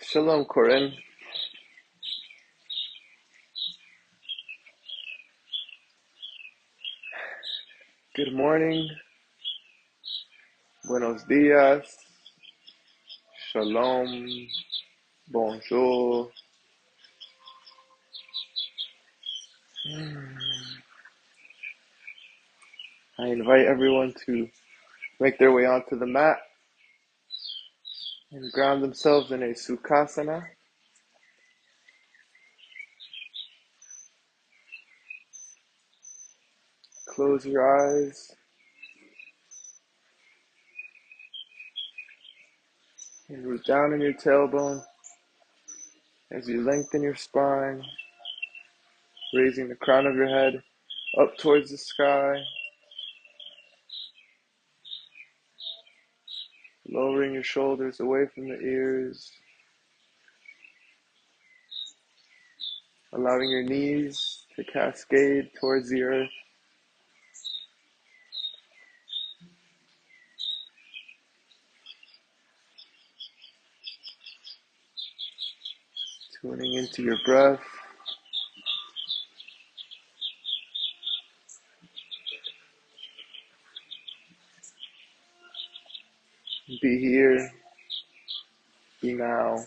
Shalom, Corinne. Good morning. Buenos días. Shalom. Bonjour. I invite everyone to make their way onto the mat and ground themselves in a sukhasana. Close your eyes and root down in your tailbone as you lengthen your spine, raising the crown of your head up towards the sky, lowering your shoulders away from the ears, allowing your knees to cascade towards the earth. Tuning into your breath. Be here, be now.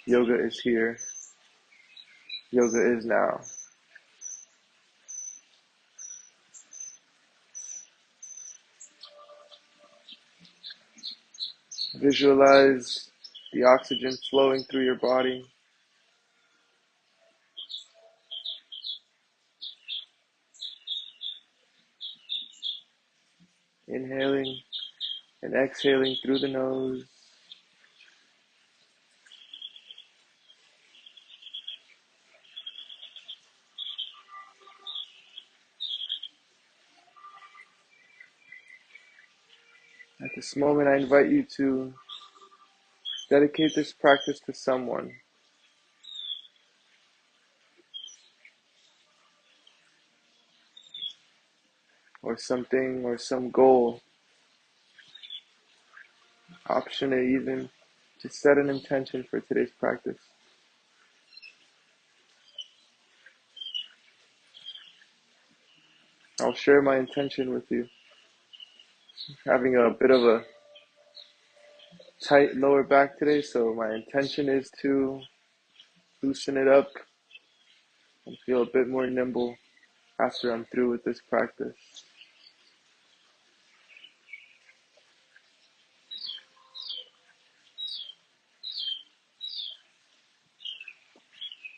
Yoga is here. Yoga is now. Visualize the oxygen flowing through your body. Inhaling and exhaling through the nose. At this moment, I invite you to dedicate this practice to someone, or something, or some goal. Option A even, to set an intention for today's practice. I'll share my intention with you. Having a bit of a tight lower back today, so my intention is to loosen it up and feel a bit more nimble after I'm through with this practice.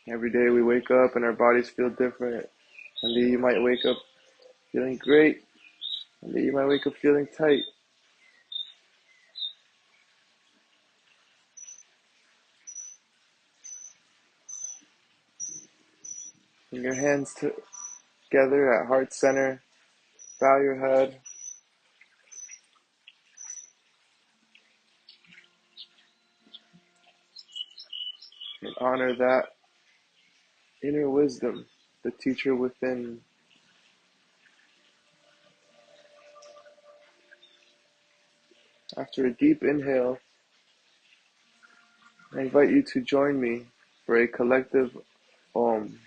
Every day we wake up and our bodies feel different. One day you might wake up feeling great. One day you might wake up feeling tight. Bring your hands together at heart center. Bow your head. And honor that inner wisdom, the teacher within. After a deep inhale, I invite you to join me for a collective Om.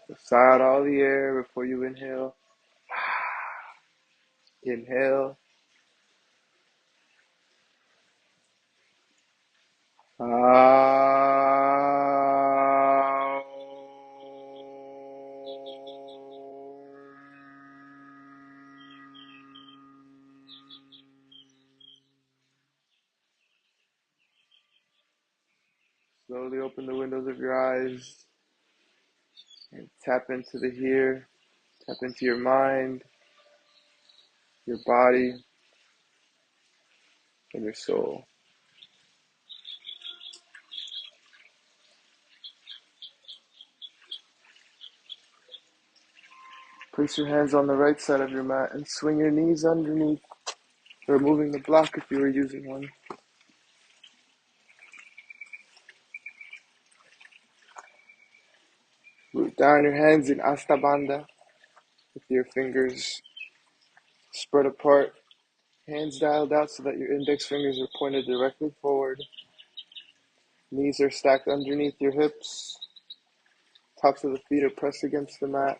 So sigh out all the air before you inhale. Inhale. Slowly open the windows of your eyes and tap into the here, tap into your mind, your body, and your soul. Place your hands on the right side of your mat and swing your knees underneath, removing the block if you were using one. Root down your hands in Astabandha with your fingers spread apart, Hands dialed out so that your index fingers are pointed directly forward. Knees are stacked underneath your hips. Tops of the feet are pressed against the mat.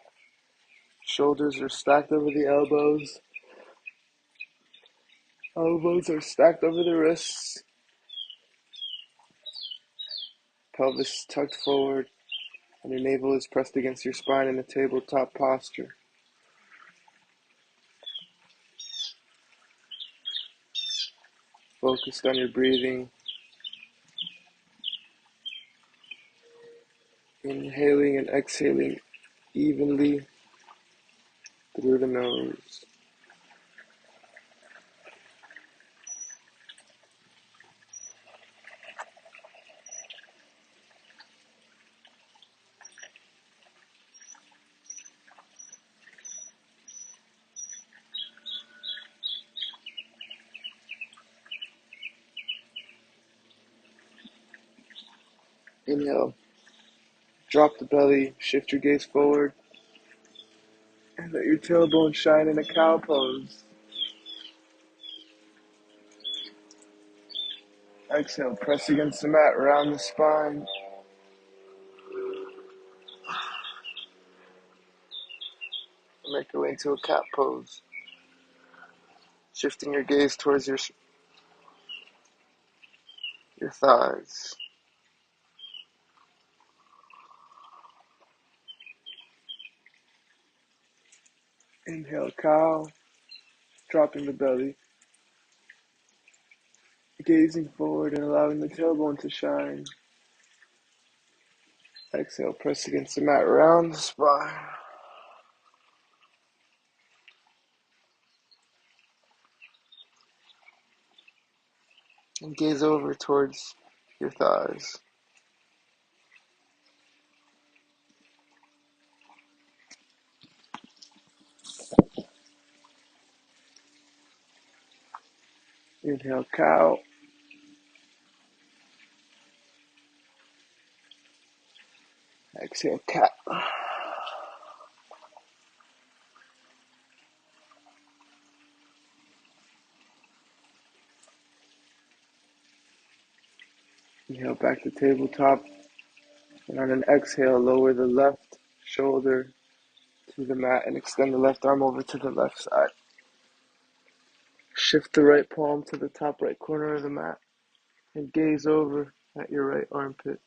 Shoulders are stacked over the elbows. Elbows are stacked over the wrists. Pelvis tucked forward, and your navel is pressed against your spine in a tabletop posture. Focused on your breathing. Inhaling and exhaling evenly through the nose. Inhale. Drop the belly, shift your gaze forward, and let your tailbone shine in a cow pose. Exhale, press against the mat, round the spine. Make your way into a cat pose. Shifting your gaze towards your thighs. Inhale, cow, dropping the belly. Gazing forward and allowing the tailbone to shine. Exhale, press against the mat, round the spine. And gaze over towards your thighs. Inhale, cow. Exhale, cat. Inhale, back to tabletop. And on an exhale, lower the left shoulder to the mat and extend the left arm over to the left side. Shift the right palm to the top right corner of the mat and gaze over at your right armpit.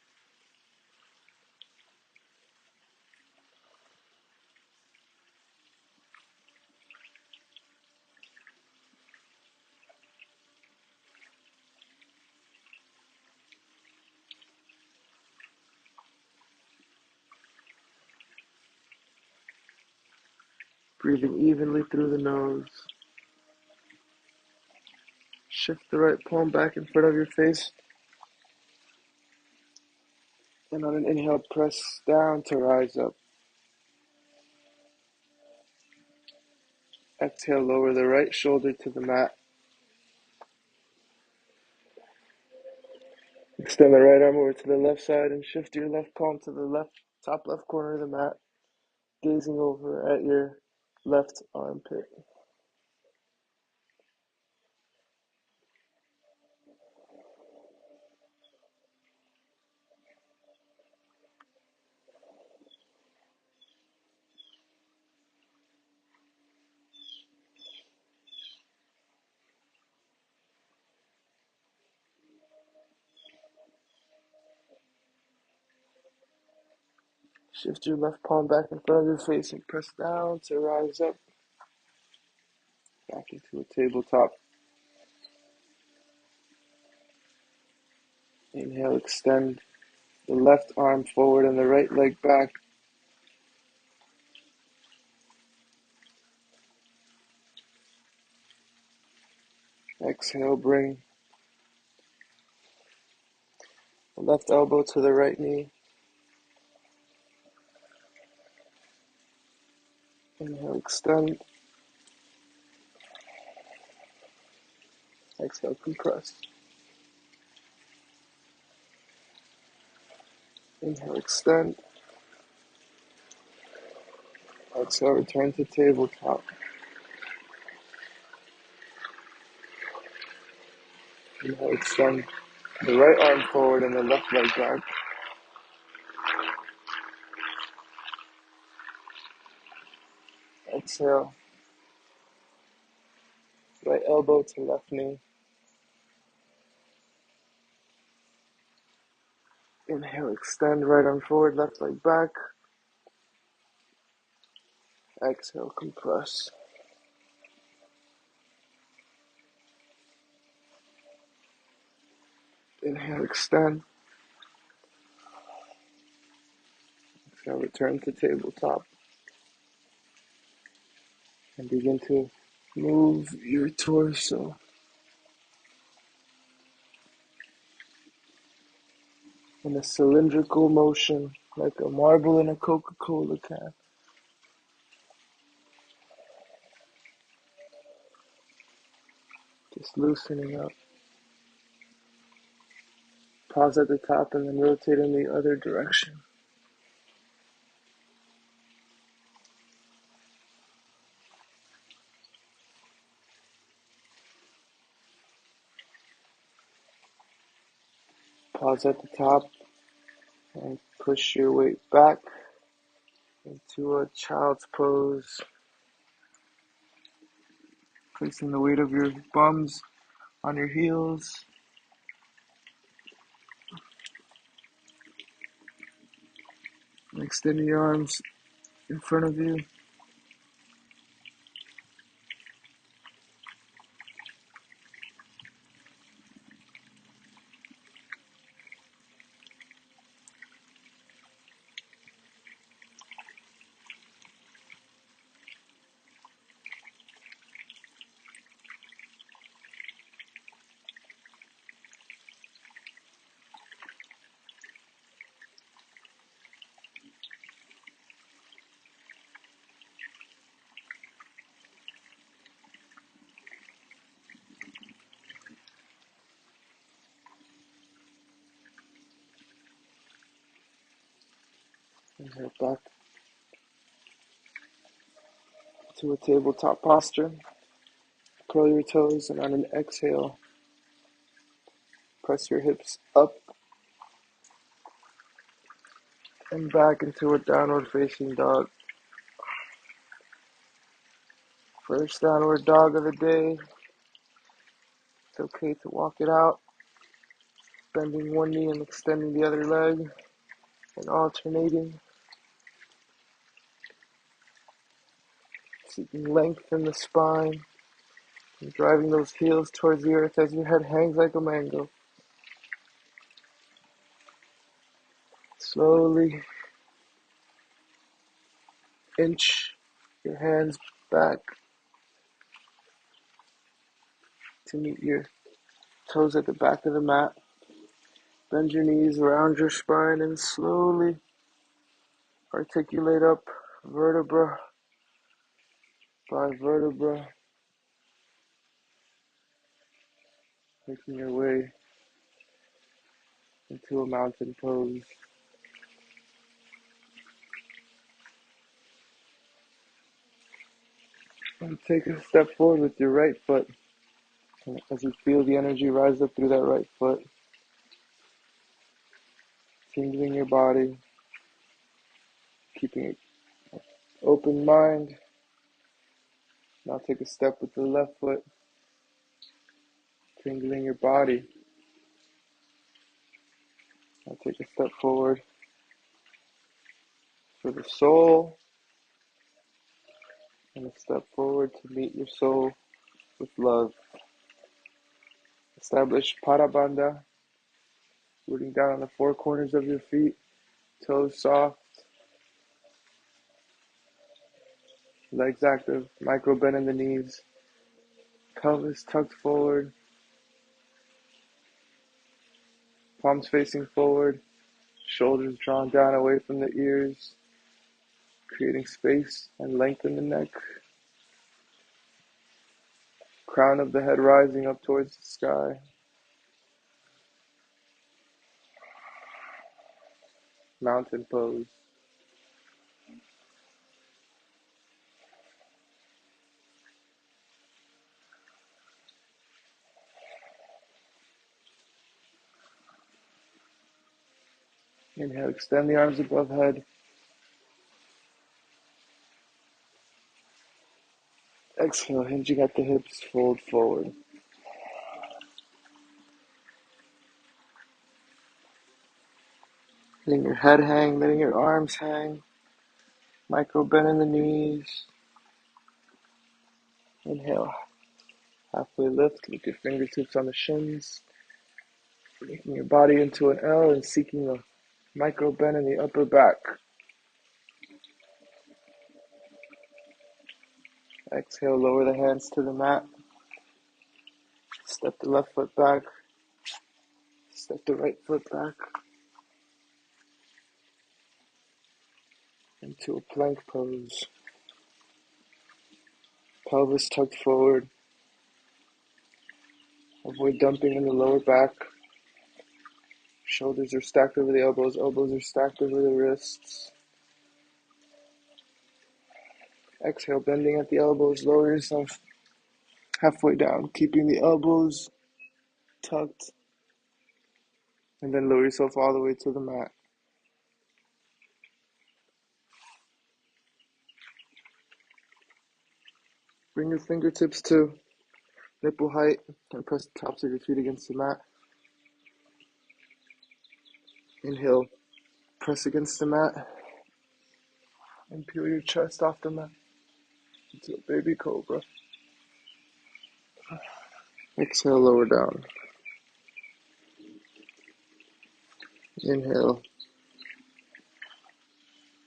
Breathing evenly through the nose. Shift the right palm back in front of your face. And on an inhale, press down to rise up. Exhale, lower the right shoulder to the mat. Extend the right arm over to the left side and shift your left palm to the top left corner of the mat, gazing over at your left armpit. Shift your left palm back in front of your face and press down to rise up. Back into a tabletop. Inhale, extend the left arm forward and the right leg back. Exhale, bring the left elbow to the right knee. Inhale, extend. Exhale, compress. Inhale, extend. Exhale, return to tabletop. Inhale, extend the right arm forward and the left leg back. Exhale, right elbow to left knee. Inhale, extend right arm forward, left leg back. Exhale, compress. Inhale, extend. Exhale, return to tabletop. And begin to move your torso in a cylindrical motion, like a marble in a Coca-Cola can. Just loosening up. Pause at the top and then rotate in the other direction. Pause at the top and push your weight back into a child's pose, placing the weight of your bums on your heels. And extending your arms in front of you. Inhale back to a tabletop posture. Curl your toes, and on an exhale, press your hips up and back into a downward facing dog. First downward dog of the day. It's okay to walk it out, bending one knee and extending the other leg, and alternating, seeking length in the spine, and driving those heels towards the earth as your head hangs like a mango. Slowly inch your hands back to meet your toes at the back of the mat. Bend your knees around your spine and slowly articulate up vertebra by vertebra, making your way into a mountain pose. And take a step forward with your right foot. And as you feel the energy rise up through that right foot, tingling your body, keeping an open mind. Now take a step with the left foot, tingling your body. Now take a step forward for the soul, and a step forward to meet your soul with love. Establish Parabandha, rooting down on the four corners of your feet, toes soft, legs active, micro bend in the knees, pelvis tucked forward, palms facing forward, shoulders drawn down away from the ears, creating space and length in the neck, crown of the head rising up towards the sky. Mountain pose. Inhale, extend the arms above head. Exhale, hinging at the hips, fold forward. Letting your head hang, letting your arms hang. Micro bend in the knees. Inhale, halfway lift with your fingertips on the shins. Making your body into an L and seeking a micro bend in the upper back. Exhale, lower the hands to the mat. Step the left foot back. Step the right foot back. Into a plank pose. Pelvis tucked forward. Avoid dumping in the lower back. Shoulders are stacked over the elbows. Elbows are stacked over the wrists. Exhale, bending at the elbows. Lower yourself halfway down, keeping the elbows tucked. And then lower yourself all the way to the mat. Bring your fingertips to nipple height and press the tops of your feet against the mat. Inhale, press against the mat and peel your chest off the mat into a baby cobra. Exhale, lower down. Inhale,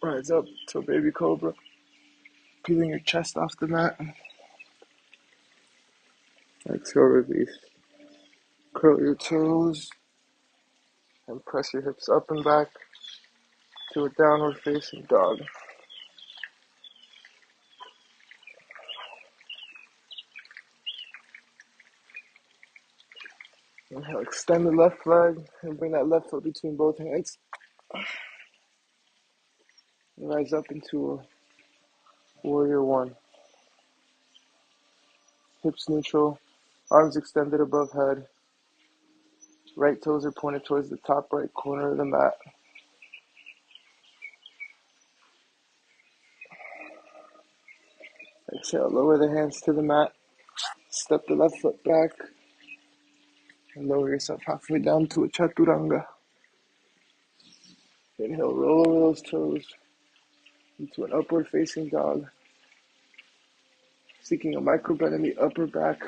rise up to a baby cobra, peeling your chest off the mat. Exhale, release. Curl your toes and press your hips up and back to a downward facing dog. Inhale, extend the left leg and bring that left foot between both hands. And rise up into a warrior one. Hips neutral, arms extended above head. Right toes are pointed towards the top right corner of the mat. Exhale, lower the hands to the mat. Step the left foot back and lower yourself halfway down to a chaturanga. Inhale, roll over those toes into an upward facing dog. Seeking a micro bend in the upper back.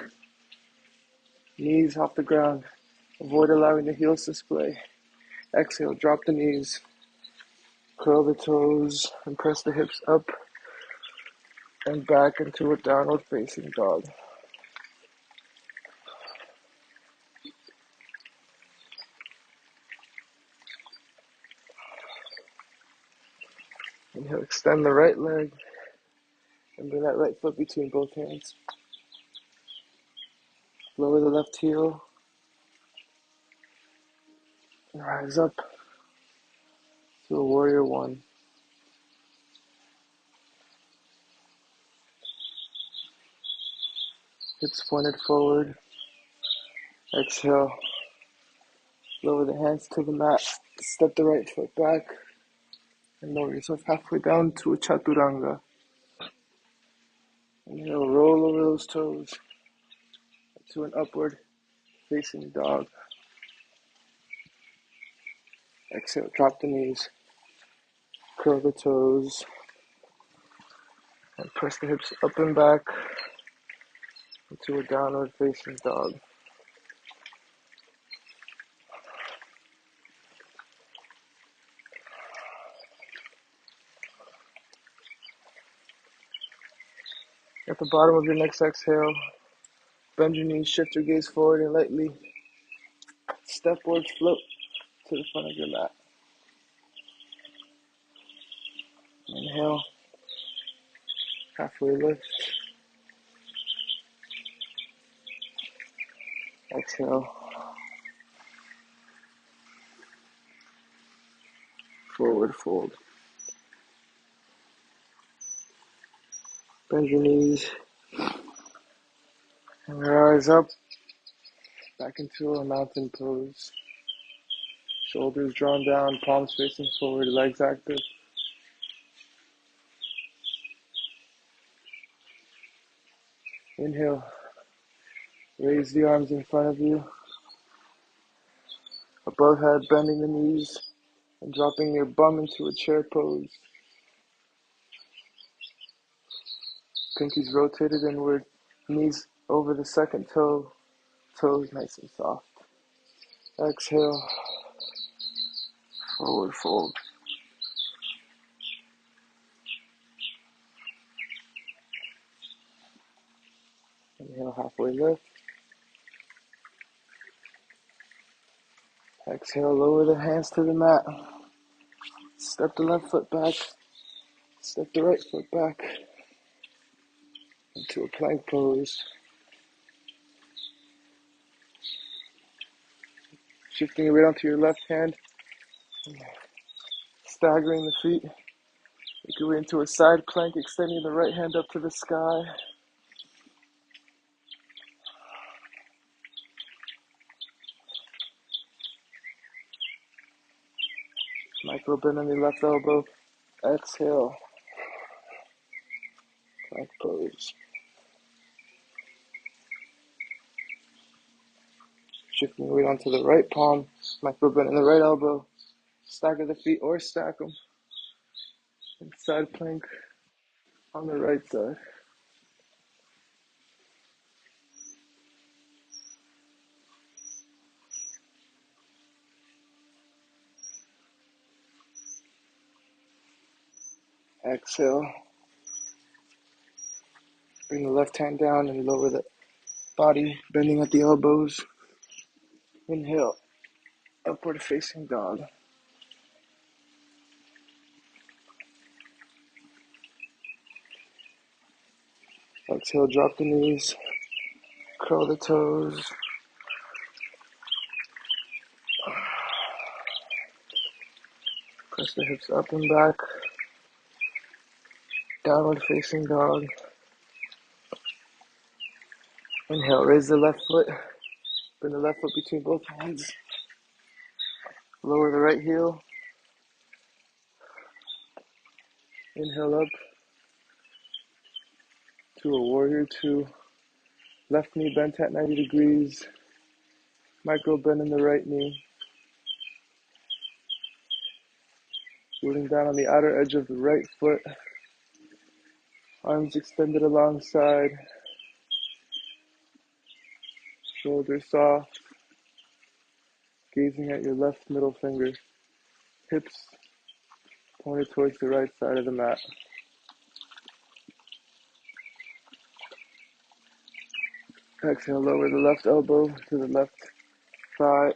Knees off the ground. Avoid allowing the heels to splay. Exhale, drop the knees. Curl the toes and press the hips up and back into a downward facing dog. Inhale, extend the right leg and bring that right foot between both hands. Lower the left heel and rise up to a warrior one. Hips pointed forward. Exhale. Lower the hands to the mat. Step the right foot back and lower yourself halfway down to a chaturanga. Inhale, roll over those toes to an upward facing dog. Exhale, drop the knees. Curl the toes and press the hips up and back into a downward facing dog. At the bottom of your next exhale, bend your knees, shift your gaze forward and lightly stepward float to the front of your mat. Inhale, halfway lift. Exhale, forward fold. Bend your knees and rise up back into a mountain pose. Shoulders drawn down, palms facing forward, legs active. Inhale, raise the arms in front of you, above head, bending the knees, and dropping your bum into a chair pose. Pinkies rotated inward, knees over the second toe, toes nice and soft. Exhale, forward fold. Inhale, halfway lift. Exhale, lower the hands to the mat. Step the left foot back. Step the right foot back into a plank pose. Shifting your weight onto your left hand. Staggering the feet. Make your way into a side plank, extending the right hand up to the sky. Micro bend on your left elbow. Exhale. Plank pose. Shifting your weight onto the right palm. Micro bend in the right elbow. Stagger the feet or stack them. And side plank on the right side. Exhale. Bring the left hand down and lower the body, bending at the elbows. Inhale. Upward facing dog. Exhale, drop the knees. Curl the toes. Press the hips up and back. Downward facing dog. Inhale, raise the left foot. Bring the left foot between both hands. Lower the right heel. Inhale up to a warrior two. Left knee bent at 90 degrees. Micro bend in the right knee. Rooting down on the outer edge of the right foot. Arms extended alongside. Shoulders soft. Gazing at your left middle finger. Hips pointed towards the right side of the mat. Exhale, lower the left elbow to the left thigh.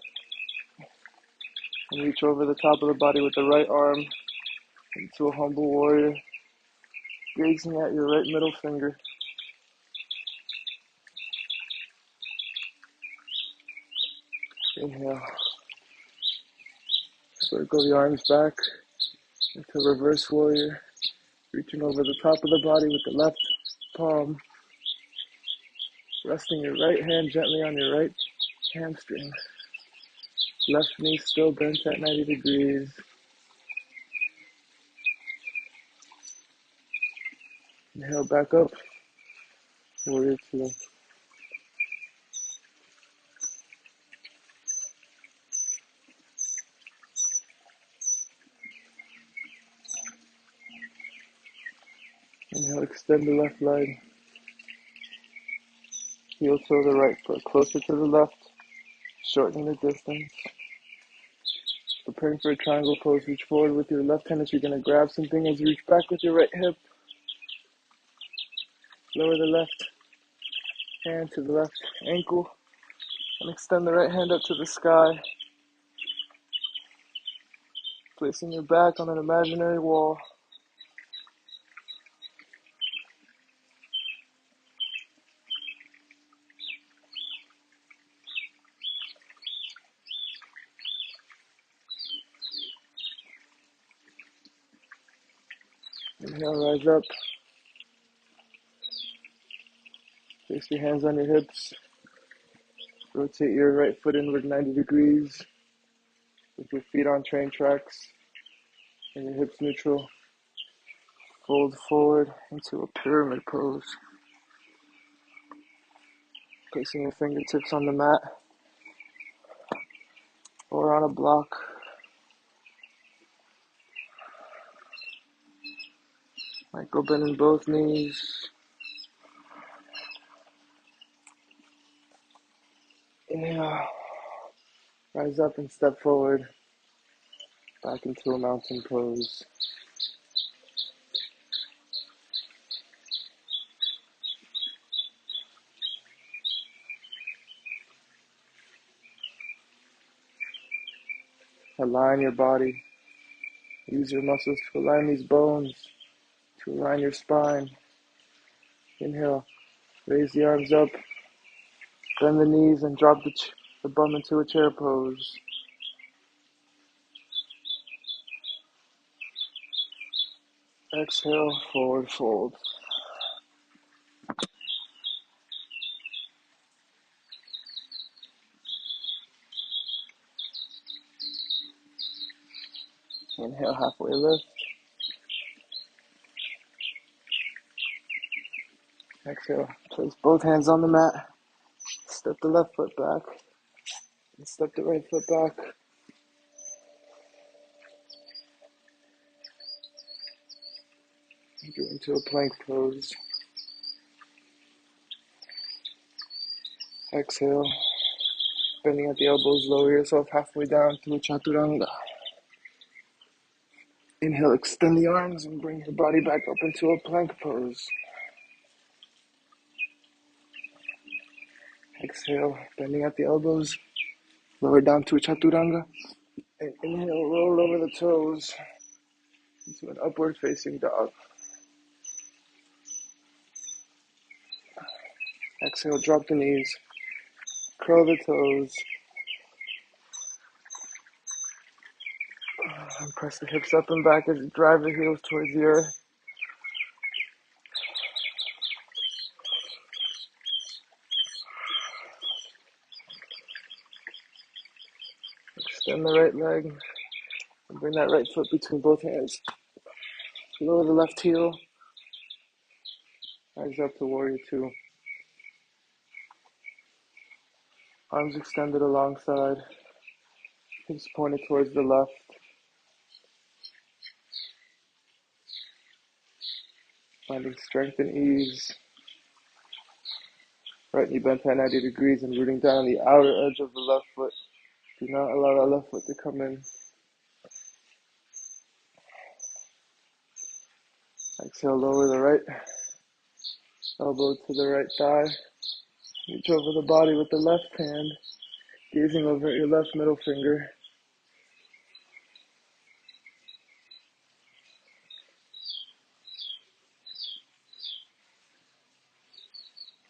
And reach over the top of the body with the right arm into a humble warrior. Gazing at your right middle finger. Inhale. Circle the arms back into reverse warrior. Reaching over the top of the body with the left palm. Resting your right hand gently on your right hamstring. Left knee still bent at 90 degrees. Inhale back up. Warrior two. Inhale, extend the left leg. Heel toe the right foot closer to the left. Shortening the distance. Preparing for a triangle pose, reach forward with your left hand if you're going to grab something as you reach back with your right hip. Lower the left hand to the left ankle and extend the right hand up to the sky. Placing your back on an imaginary wall. Inhale, rise up. Place your hands on your hips. Rotate your right foot inward 90 degrees. With your feet on train tracks and your hips neutral, fold forward into a pyramid pose. Placing your fingertips on the mat or on a block. Might go bending both knees. Inhale, rise up and step forward, back into a mountain pose. Align your body. Use your muscles to align these bones, to align your spine. Inhale, raise the arms up, bend the knees and drop the bum into a chair pose. Exhale, forward fold. Inhale, halfway lift. Exhale, place both hands on the mat. Step the left foot back and step the right foot back. Go into a plank pose. Exhale, bending at the elbows, lower yourself halfway down to a chaturanga. Inhale, extend the arms and bring your body back up into a plank pose. Exhale, bending at the elbows, lower down to a chaturanga. And inhale, roll over the toes into an upward facing dog. Exhale, drop the knees, curl the toes, and press the hips up and back as you drive the heels towards the earth. Extend the right leg and bring that right foot between both hands. Lower the left heel, rise up to warrior two. Arms extended alongside, hips pointed towards the left. Finding strength and ease. Right knee bent at 90 degrees and rooting down on the outer edge of the left foot. Do not allow that left foot to come in. Exhale, lower the right elbow to the right thigh. Reach over the body with the left hand, gazing over at your left middle finger.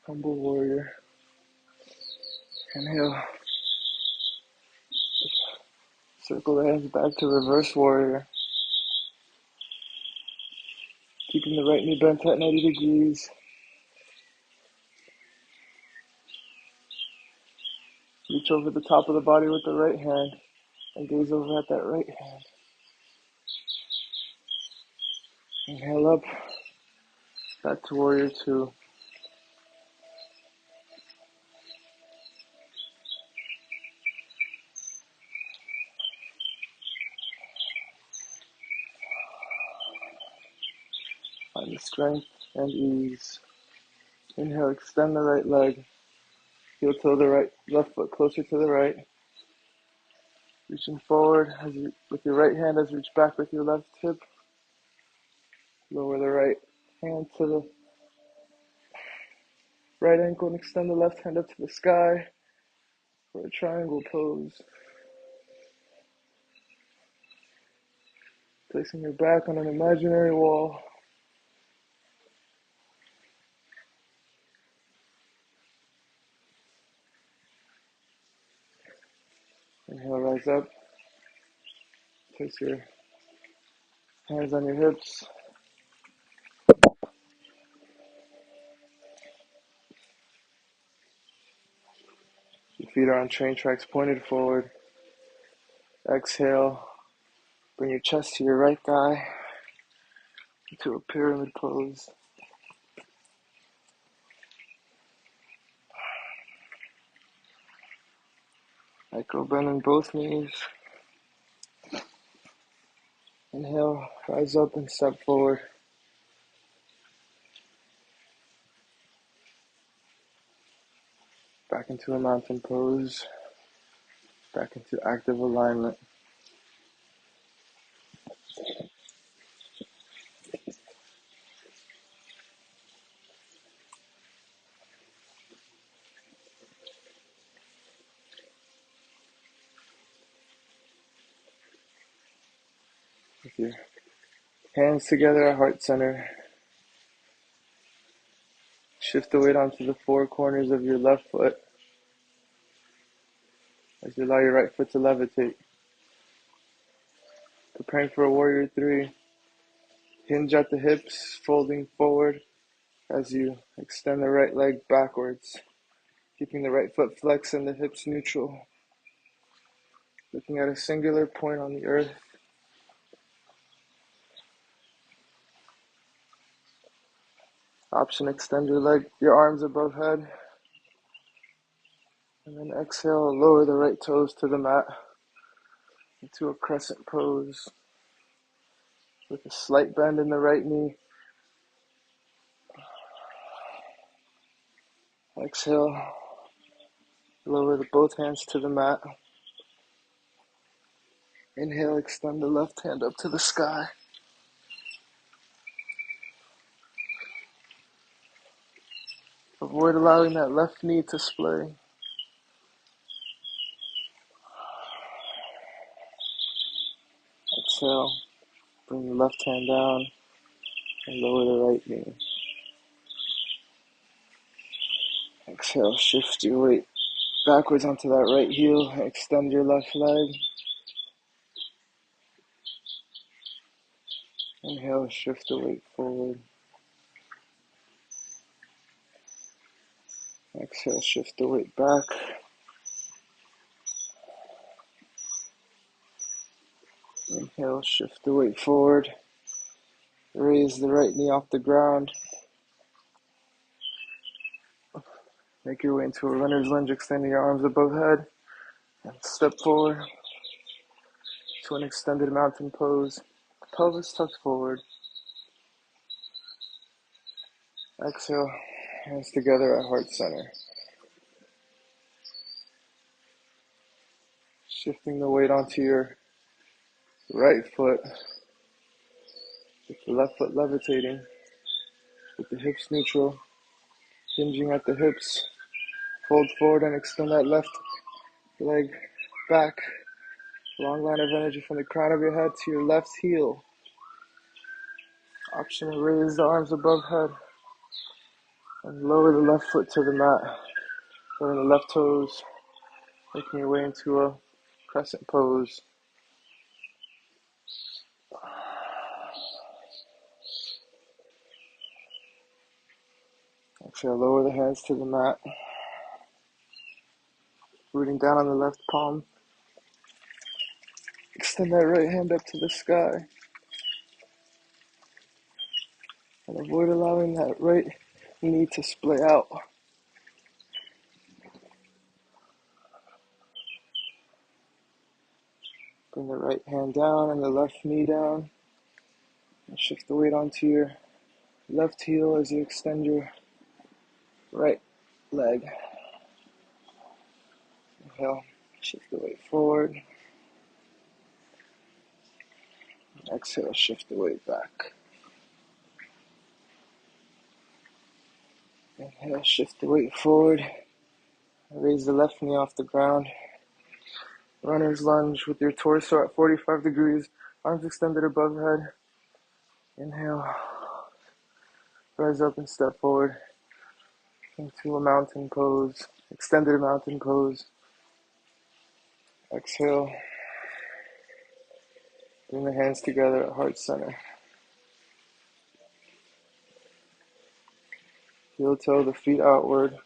Humble warrior. Inhale. Circle the hands back to reverse warrior. Keeping the right knee bent at 90 degrees. Reach over the top of the body with the right hand and gaze over at that right hand. Inhale up, back to warrior two. Find the strength and ease. Inhale, extend the right leg. Heel toe the right, left foot closer to the right. Reaching forward with your right hand as you reach back with your left hip. Lower the right hand to the right ankle and extend the left hand up to the sky for a triangle pose. Placing your back on an imaginary wall. Inhale, rise up. Place your hands on your hips. Your feet are on train tracks pointed forward. Exhale, bring your chest to your right thigh into a pyramid pose. Micro bend in both knees. Inhale, rise up and step forward. Back into a mountain pose. Back into active alignment. With your hands together at heart center. Shift the weight onto the four corners of your left foot as you allow your right foot to levitate. Preparing for a warrior three. Hinge at the hips, folding forward as you extend the right leg backwards. Keeping the right foot flexed and the hips neutral. Looking at a singular point on the earth. Option, extend your arms above head. And then exhale, lower the right toes to the mat into a crescent pose with a slight bend in the right knee. Exhale, lower both hands to the mat. Inhale, extend the left hand up to the sky. Avoid allowing that left knee to splay. Exhale, bring the left hand down and lower the right knee. Exhale, shift your weight backwards onto that right heel. Extend your left leg. Inhale, shift the weight forward. Exhale, shift the weight back. Inhale, shift the weight forward. Raise the right knee off the ground. Make your way into a runner's lunge, extending your arms above head. And step forward to an extended mountain pose. Pelvis tucks forward. Exhale, hands together at heart center. Shifting the weight onto your right foot, with the left foot levitating, with the hips neutral, hinging at the hips. Fold forward and extend that left leg back. Long line of energy from the crown of your head to your left heel. Option to raise the arms above head and lower the left foot to the mat. Lowering the left toes, making your way into a crescent pose. Exhale, lower the hands to the mat. Rooting down on the left palm. Extend that right hand up to the sky. And avoid allowing that right knee to splay out. Bring the right hand down and the left knee down. And shift the weight onto your left heel as you extend your right leg. Inhale, shift the weight forward. Exhale, shift the weight back. Inhale, shift the weight forward. Raise the left knee off the ground. Runner's lunge with your torso at 45 degrees. Arms extended above head. Inhale. Rise up and step forward into a mountain pose. Extended mountain pose. Exhale. Bring the hands together at heart center. Heel toe the feet outward.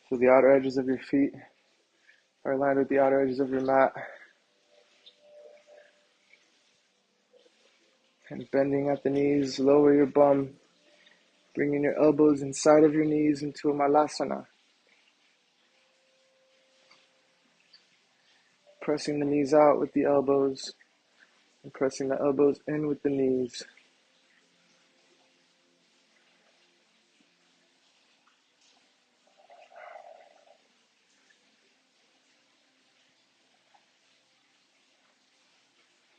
So the outer edges of your feet are aligned with the outer edges of your mat. And bending at the knees, lower your bum, bringing your elbows inside of your knees into a malasana. Pressing the knees out with the elbows and pressing the elbows in with the knees.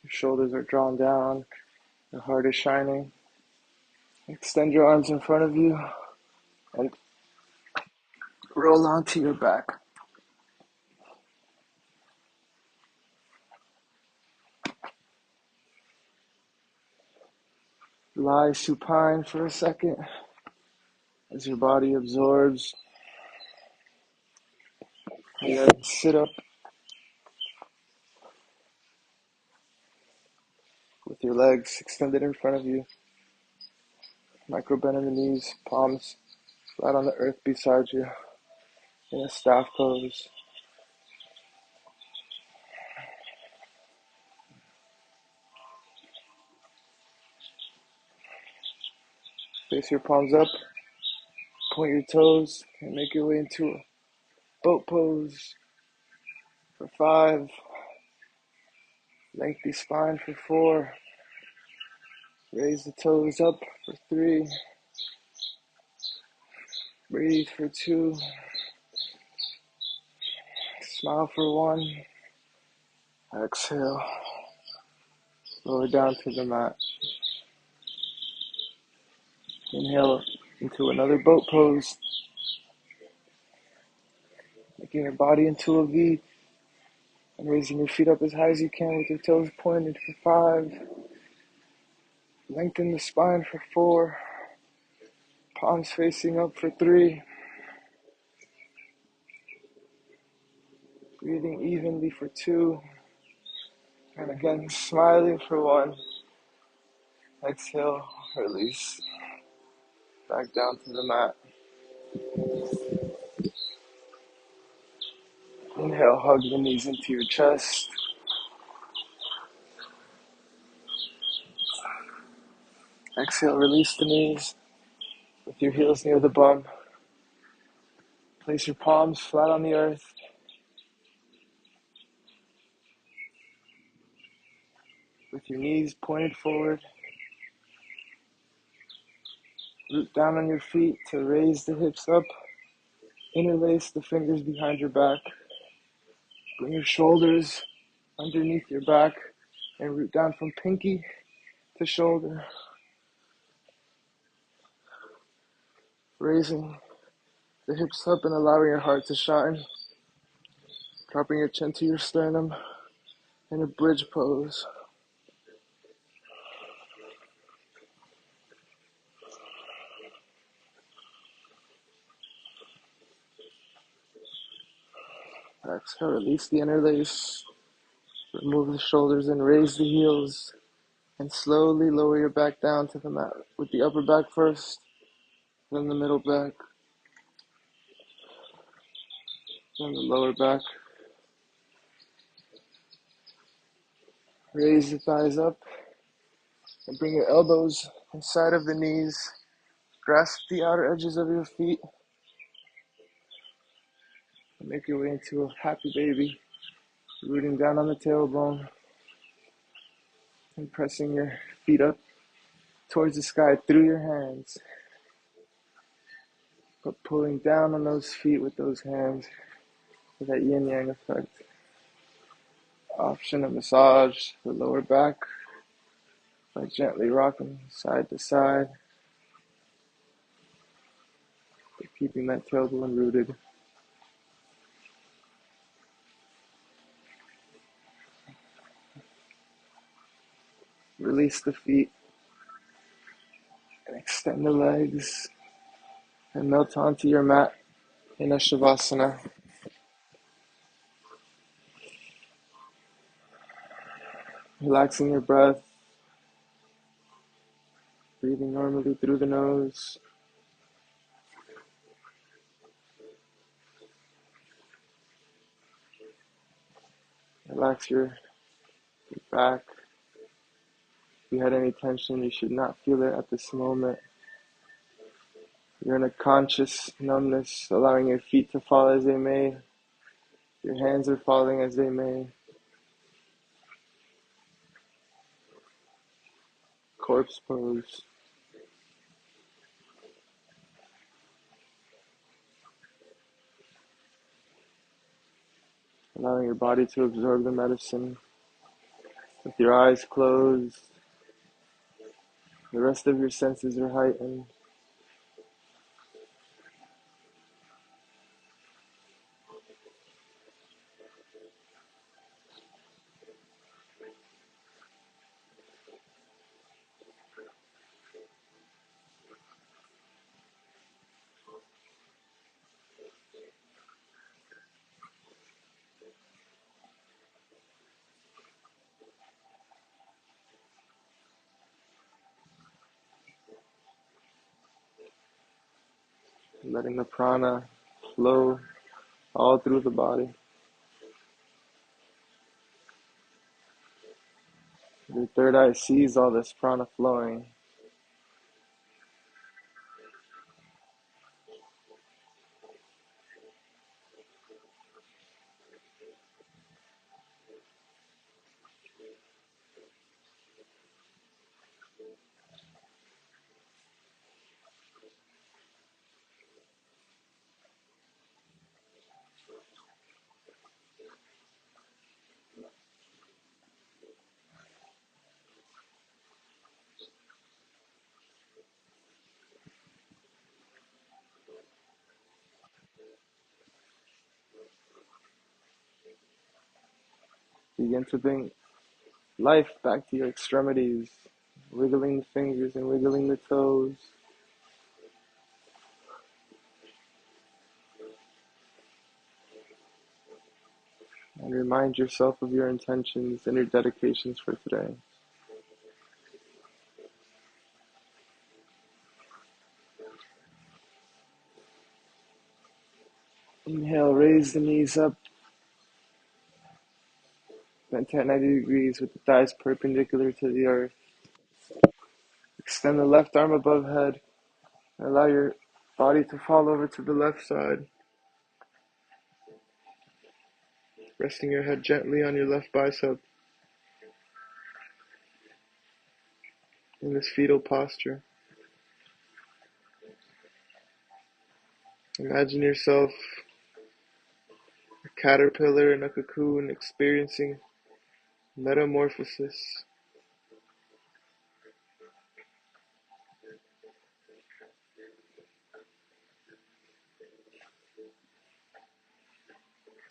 Your shoulders are drawn down, your heart is shining. Extend your arms in front of you and roll onto your back. Lie supine for a second as your body absorbs. And then sit up with your legs extended in front of you. Micro bend in the knees, palms flat on the earth beside you in a staff pose. Face your palms up, point your toes, and make your way into a boat pose for 5. Lengthy spine for 4. Raise the toes up for 3. Breathe for 2. Smile for 1. Exhale. Lower down to the mat. Inhale into another boat pose. Making your body into a V. And raising your feet up as high as you can with your toes pointed for 5. Lengthen the spine for 4. Palms facing up for 3. Breathing evenly for 2. And again, smiling for 1. Exhale, release. Back down to the mat. Inhale, hug the knees into your chest. Exhale, release the knees with your heels near the bum. Place your palms flat on the earth. With your knees pointed forward. Root down on your feet to raise the hips up. Interlace the fingers behind your back. Bring your shoulders underneath your back and root down from pinky to shoulder. Raising the hips up and allowing your heart to shine. Dropping your chin to your sternum in a bridge pose. Exhale, release the interlace. Remove the shoulders and raise the heels. And slowly lower your back down to the mat with the upper back first, then the middle back, then the lower back. Raise the thighs up and bring your elbows inside of the knees. Grasp the outer edges of your feet and make your way into a happy baby, rooting down on the tailbone and pressing your feet up towards the sky through your hands, but pulling down on those feet with those hands for that yin-yang effect. Option of massage the lower back by gently rocking side to side, but keeping that tailbone rooted. Release the feet and extend the legs and melt onto your mat in a shavasana. Relaxing your breath, breathing normally through the nose. Relax your back. If you had any tension, you should not feel it at this moment. You're in a conscious numbness, allowing your feet to fall as they may. Your hands are falling as they may. Corpse pose. Allowing your body to absorb the medicine. With your eyes closed, the rest of your senses are heightened. Letting the prana flow all through the body. Your third eye sees all this prana flowing. Begin to bring life back to your extremities, wiggling the fingers and wiggling the toes. And remind yourself of your intentions and your dedications for today. Inhale, raise the knees up, bent at 90 degrees with the thighs perpendicular to the earth. Extend the left arm above head. Allow your body to fall over to the left side. Resting your head gently on your left bicep in this fetal posture. Imagine yourself a caterpillar in a cocoon experiencing metamorphosis.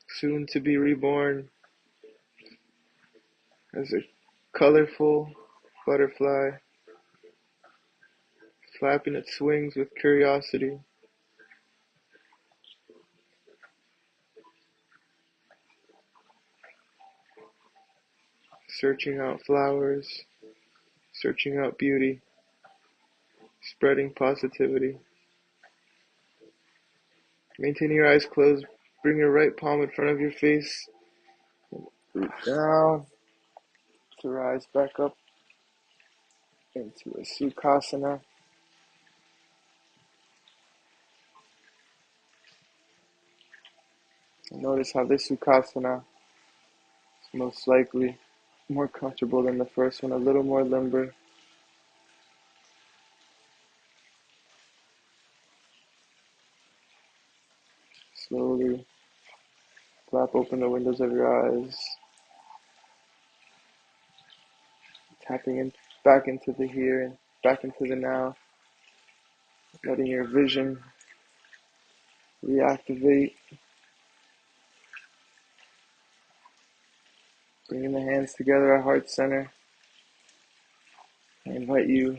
Soon to be reborn as a colorful butterfly, flapping its wings with curiosity, searching out flowers, searching out beauty, spreading positivity. Maintain your eyes closed. Bring your right palm in front of your face. Root down to rise back up into a Sukhasana. And notice how this Sukhasana is most likely more comfortable than the first one, a little more limber. Slowly flap open the windows of your eyes, tapping in back into the here and back into the now, letting your vision reactivate, bringing the hands together at heart center. I invite you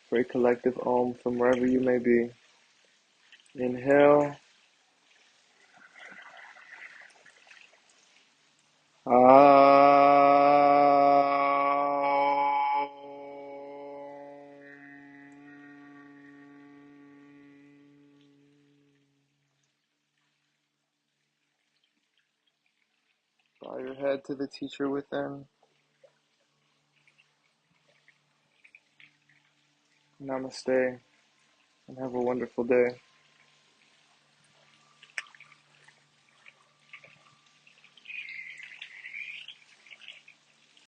for a collective Om from wherever you may be. Inhale. Bow your head to the teacher within. Namaste, and have a wonderful day.